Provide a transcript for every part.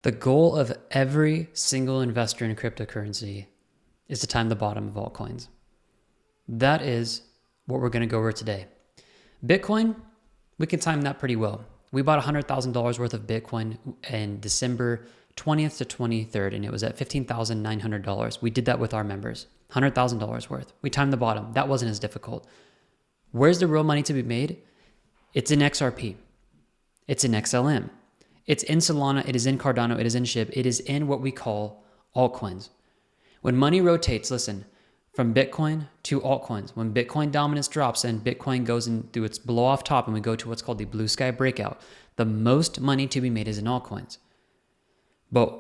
The goal of every single investor in cryptocurrency is to time the bottom of altcoins. That is what we're going to go over today. Bitcoin, we can time that pretty well. We bought $100,000 worth of Bitcoin in December 20th to 23rd, and it was at $15,900. We did that with our members, $100,000 worth. We timed the bottom. That wasn't as difficult. Where's the real money to be made? It's in XRP. It's in XLM. It's in Solana, it is in Cardano, it is in SHIB, it is in what we call altcoins. When money rotates, listen, from Bitcoin to altcoins, when Bitcoin dominance drops and Bitcoin goes into its blow off top and we go to what's called the blue sky breakout, the most money to be made is in altcoins. But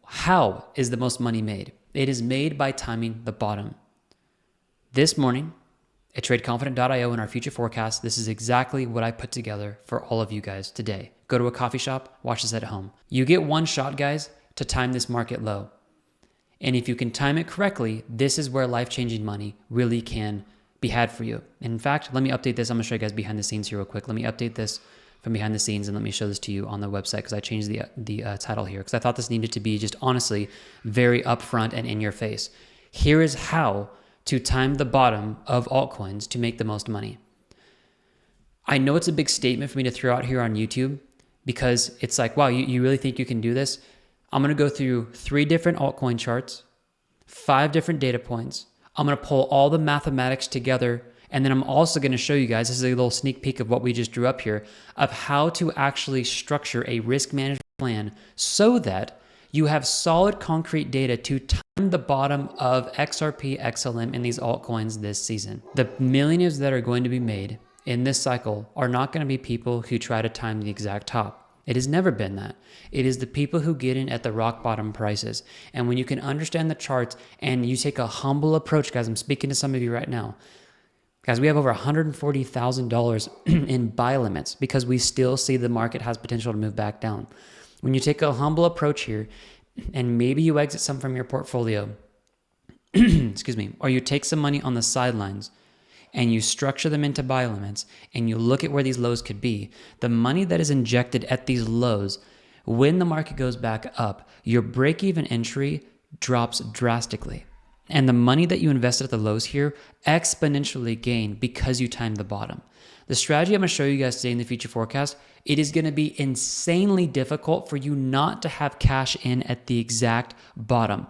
how is the most money made? It is made by timing the bottom. This morning, at tradeconfident.io in our future forecast, this is exactly what I put together for all of you guys today. Go to a coffee shop, watch this at home. You get one shot, guys, to time this market low. And if you can time it correctly, this is where life-changing money really can be had for you. And in fact, let me update this. I'm gonna show you guys behind the scenes here real quick. Let me update this from behind the scenes and let me show this to you on the website because I changed the title here because I thought this needed to be just honestly very upfront and in your face. Here is how to time the bottom of altcoins to make the most money. I know it's a big statement for me to throw out here on YouTube because it's like, wow, you really think you can do this? I'm going to go through 3 different altcoin charts, 5 different data points. I'm going to pull all the mathematics together. And then I'm also going to show you guys, this is a little sneak peek of what we just drew up here, of how to actually structure a risk management plan so that you have solid concrete data to time the bottom of XRP, XLM, and these altcoins this season. The millionaires that are going to be made in this cycle are not going to be people who try to time the exact top. It has never been that. It is the people who get in at the rock bottom prices. And when you can understand the charts and you take a humble approach, guys, I'm speaking to some of you right now. Guys, we have over $140,000 in buy limits because we still see the market has potential to move back down. When you take a humble approach here and maybe you exit some from your portfolio, excuse me, or you take some money on the sidelines and you structure them into buy limits and you look at where these lows could be, the money that is injected at these lows, when the market goes back up, your break-even entry drops drastically. And the money that you invested at the lows here exponentially gain because you timed the bottom. The strategy I'm going to show you guys today in the future forecast, it is going to be insanely difficult for you not to have cash in at the exact bottom.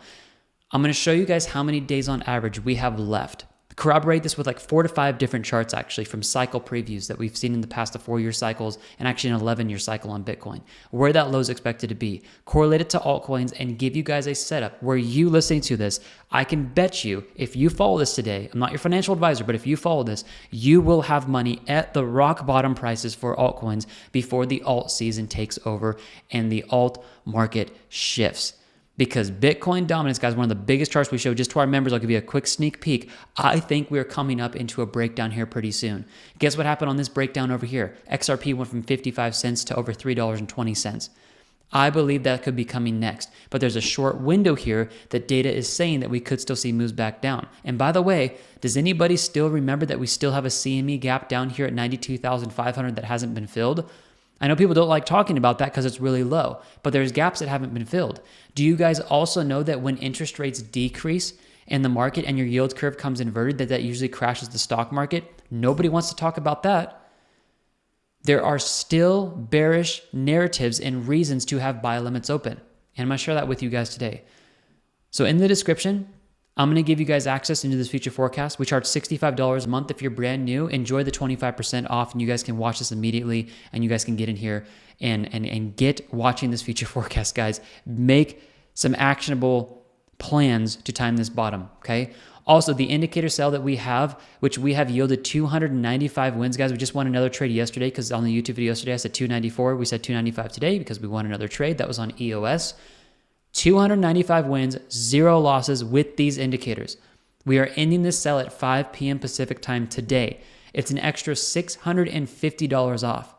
I'm going to show you guys how many days on average we have left. Corroborate this with like 4 to 5 different charts actually from cycle previews that we've seen in the past, the 4-year cycles and actually an 11-year cycle on Bitcoin, where that low is expected to be. Correlate it to altcoins and give you guys a setup where you listening to this, I can bet you if you follow this today, I'm not your financial advisor, but if you follow this, you will have money at the rock bottom prices for altcoins before the alt season takes over and the alt market shifts. Because Bitcoin dominance, guys, one of the biggest charts we show just to our members. I'll give you a quick sneak peek. I think we're coming up into a breakdown here pretty soon. Guess what happened on this breakdown over here? XRP went from 55 cents to over $3.20. I believe that could be coming next. But there's a short window here that data is saying that we could still see moves back down. And by the way, does anybody still remember that we still have a CME gap down here at 92,500 that hasn't been filled? I know people don't like talking about that because it's really low, but there's gaps that haven't been filled. Do you guys also know that when interest rates decrease in the market and your yield curve comes inverted, that usually crashes the stock market? Nobody wants to talk about that. There are still bearish narratives and reasons to have buy limits open. And I'm going to share that with you guys today. So in the description, I'm going to give you guys access into this future forecast. We charge $65 a month if you're brand new. Enjoy the 25% off, and you guys can watch this immediately, and you guys can get in here and get watching this future forecast, guys. Make some actionable plans to time this bottom, okay? Also, the indicator sell that we have, which we have yielded 295 wins, guys. We just won another trade yesterday because on the YouTube video yesterday I said 294. We said 295 today because we won another trade. That was on EOS. 295 wins, 0 losses with these indicators. We are ending this sell at 5 p.m. Pacific time today. It's an extra $650 off.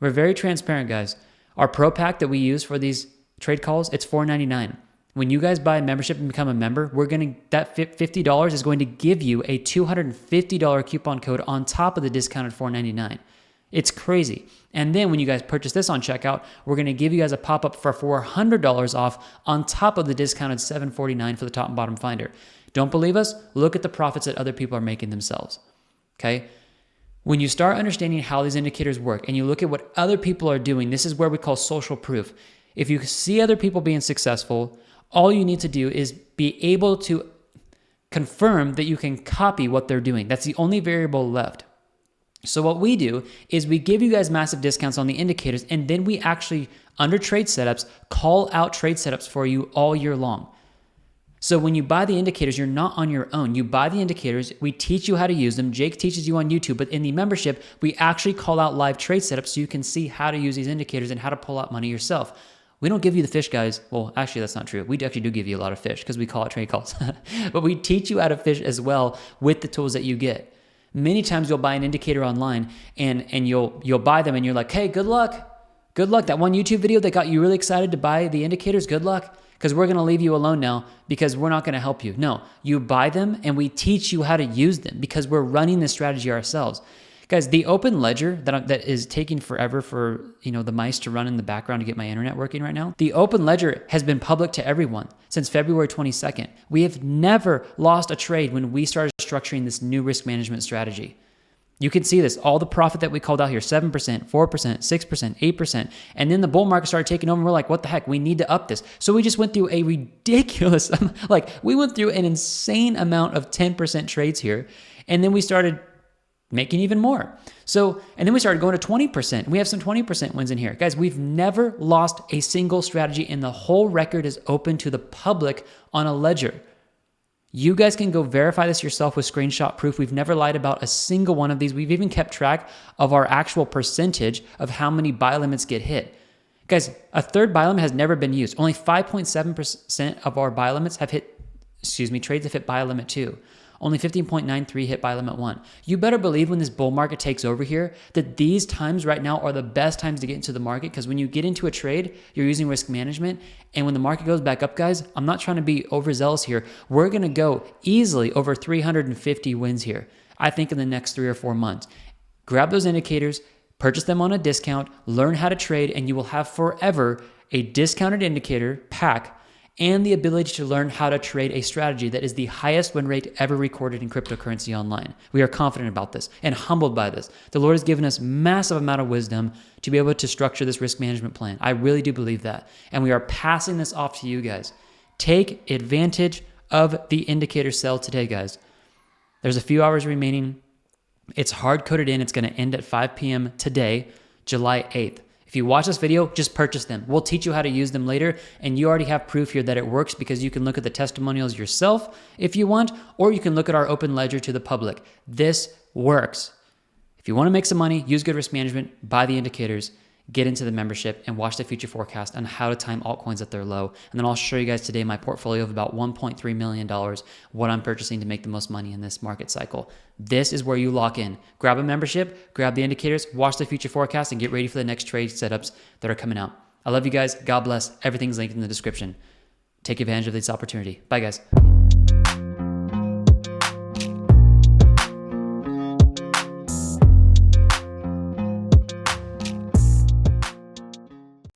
We're very transparent, guys. Our Pro Pack that we use for these trade calls, it's $4.99. When you guys buy a membership and become a member, that $50 is going to give you a $250 coupon code on top of the discounted $4.99. It's crazy. And then when you guys purchase this on checkout, we're going to give you guys a pop-up for $400 off on top of the discounted $749 for the top and bottom finder. Don't believe us? Look at the profits that other people are making themselves. Okay? When you start understanding how these indicators work and you look at what other people are doing, this is where we call social proof. If you see other people being successful, all you need to do is be able to confirm that you can copy what they're doing. That's the only variable left. So what we do is we give you guys massive discounts on the indicators, and then we actually, under trade setups, call out trade setups for you all year long. So when you buy the indicators, you're not on your own. You buy the indicators, we teach you how to use them. Jake teaches you on YouTube, but in the membership, we actually call out live trade setups so you can see how to use these indicators and how to pull out money yourself. We don't give you the fish, guys. Well, actually, that's not true. We actually do give you a lot of fish because we call it trade calls. But we teach you how to fish as well with the tools that you get. Many times you'll buy an indicator online and you'll buy them and you're like, hey, good luck. Good luck. That one YouTube video that got you really excited to buy the indicators, good luck. Because we're going to leave you alone now because we're not going to help you. No, you buy them and we teach you how to use them because we're running this strategy ourselves. Guys, the open ledger that is taking forever for the mice to run in the background to get my internet working right now, the open ledger has been public to everyone since February 22nd. We have never lost a trade when we started structuring this new risk management strategy. You can see this, all the profit that we called out here, 7%, 4%, 6%, 8%. And then the bull market started taking over and we're like, what the heck, we need to up this. So we just went through a ridiculous, we went through an insane amount of 10% trades here. And then we started making even more. And then we started going to 20%. We have some 20% wins in here. Guys, we've never lost a single strategy and the whole record is open to the public on a ledger. You guys can go verify this yourself with screenshot proof. We've never lied about a single one of these. We've even kept track of our actual percentage of how many buy limits get hit. Guys, a third buy limit has never been used. Only 5.7% of our buy limits have hit, trades have hit buy limit 2. Only 15.93 hit buy limit 1. You better believe when this bull market takes over here that these times right now are the best times to get into the market because when you get into a trade, you're using risk management. And when the market goes back up, guys, I'm not trying to be overzealous here. We're going to go easily over 350 wins here, I think, in the next 3 or 4 months. Grab those indicators, purchase them on a discount, learn how to trade, and you will have forever a discounted indicator pack and the ability to learn how to trade a strategy that is the highest win rate ever recorded in cryptocurrency online. We are confident about this and humbled by this. The Lord has given us massive amount of wisdom to be able to structure this risk management plan. I really do believe that. And we are passing this off to you guys. Take advantage of the indicator sell today, guys. There's a few hours remaining. It's hard coded in. It's going to end at 5 p.m. today, July 8th. If you watch this video, just purchase them. We'll teach you how to use them later, and you already have proof here that it works because you can look at the testimonials yourself if you want, or you can look at our open ledger to the public. This works. If you want to make some money, use good risk management, buy the indicators, get into the membership, and watch the future forecast on how to time altcoins at their low. And then I'll show you guys today my portfolio of about $1.3 million, what I'm purchasing to make the most money in this market cycle. This is where you lock in. Grab a membership, grab the indicators, watch the future forecast, and get ready for the next trade setups that are coming out. I love you guys. God bless. Everything's linked in the description. Take advantage of this opportunity. Bye, guys.